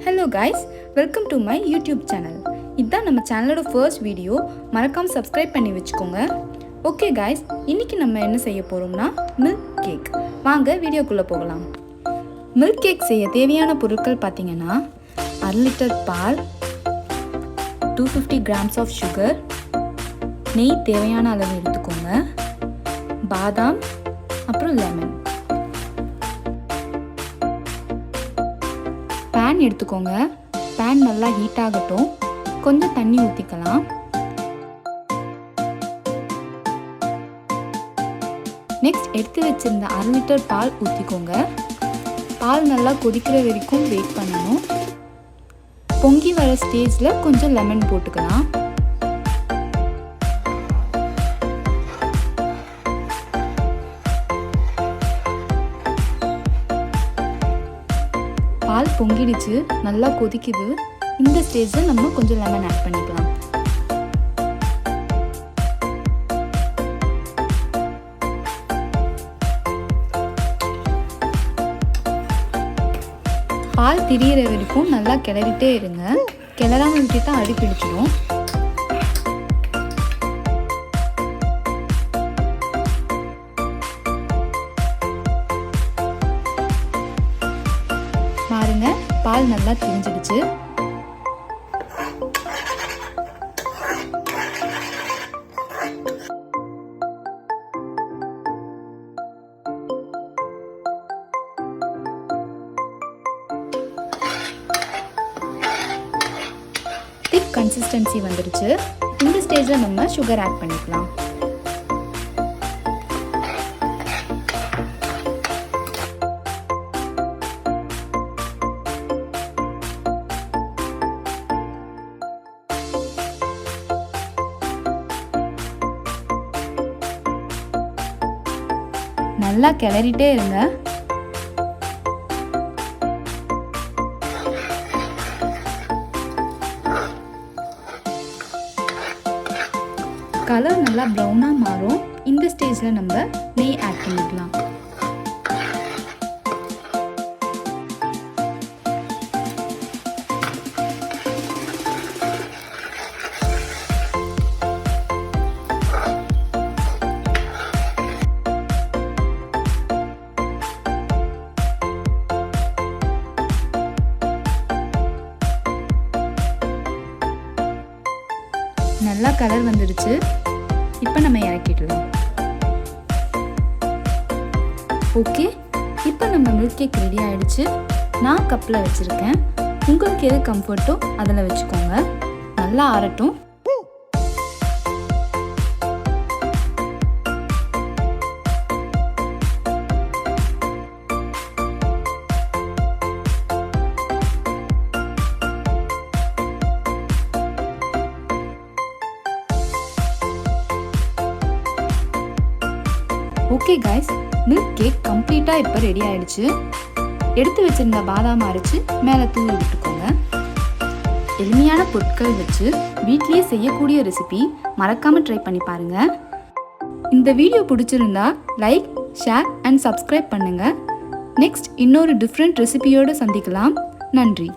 Hello guys, welcome to my YouTube channel. இதுதான் நம்ம சேனலோட ஃபர்ஸ்ட் வீடியோ. மறக்காம சப்ஸ்கிரைப் பண்ணி வச்சுக்கோங்க. ஓகே guys, இன்னைக்கு நம்ம என்ன செய்ய போறோம்னா மில்க் கேக். வாங்க வீடியோக்குள்ள போகலாம். மில்க் கேக் செய்ய தேவையான பொருட்கள் பார்த்தீங்கன்னா 1/2 litre ball, 250 grams of sugar, நெய் தேவையான அளவு எடுத்துக்கோங்க, பாதாம், அப்புறம் லெமன். பேன் எடுத்துக்கோங்க. பேன் நல்லா ஹீட் ஆகட்டும். கொஞ்சம் தண்ணி ஊற்றிக்கலாம். நெக்ஸ்ட் எடுத்து வச்சிருந்த 1/2 லிட்டர் பால் ஊற்றிக்கோங்க. பால் நல்லா கொதிக்கிற வரைக்கும் வெயிட் பண்ணணும். பொங்கி வர ஸ்டேஜில் கொஞ்சம் லெமன் போட்டுக்கலாம். பால் பொங்கிடுச்சு, நல்லா கொதிக்குது. இந்த ஸ்டேஜில் நம்ம கொஞ்சம் லெமன் ஆட் பண்ணிக்கலாம். பால் திரியிற வரைக்கும் நல்லா கிளறிட்டே இருங்க. கிளறாம விட்டுட்டா அடி பிடிச்சிடும். பாருங்க, பால் நல்லா திரிஞ்சிடுச்சு. திக் கன்சிஸ்டன்சி வந்துடுச்சு. இந்த ஸ்டேஜில் நம்ம சுகர் ஆட் பண்ணிக்கலாம். நல்லா கிளறிட்டே இருங்க. கலர் நல்லா ப்ரௌனாக மாறும். இந்த ஸ்டேஜில் நம்ம நெய் ஆட் பண்ணிக்கலாம். நல்லா கலர் வந்துடுச்சு. இப்போ நம்ம இறக்கிடலாம். ஓகே, இப்போ நம்ம மில்க் கேக் ரெடி ஆயிடுச்சு. நான் கப்பில் வச்சுருக்கேன். உங்களுக்கு எது கம்ஃபர்ட்டோ அதில் வச்சுக்கோங்க. நல்லா ஆறட்டும். ஓகே கைஸ், மில்க் கேக் கம்ப்ளீட்டாக இப்போ ரெடி ஆயிடுச்சு. எடுத்து வச்சிருந்த பாதாம் அரைச்சு மேலே தூவி விட்டுக்கோங்க. எளிமையான பொருட்கள் வச்சு வீட்லேயே செய்யக்கூடிய ரெசிபி. மறக்காமல் ட்ரை பண்ணி பாருங்கள். இந்த வீடியோ பிடிச்சிருந்தா லைக், ஷேர் அண்ட் சப்ஸ்கிரைப் பண்ணுங்கள். நெக்ஸ்ட் இன்னொரு டிஃப்ரெண்ட் ரெசிபியோடு சந்திக்கலாம். நன்றி.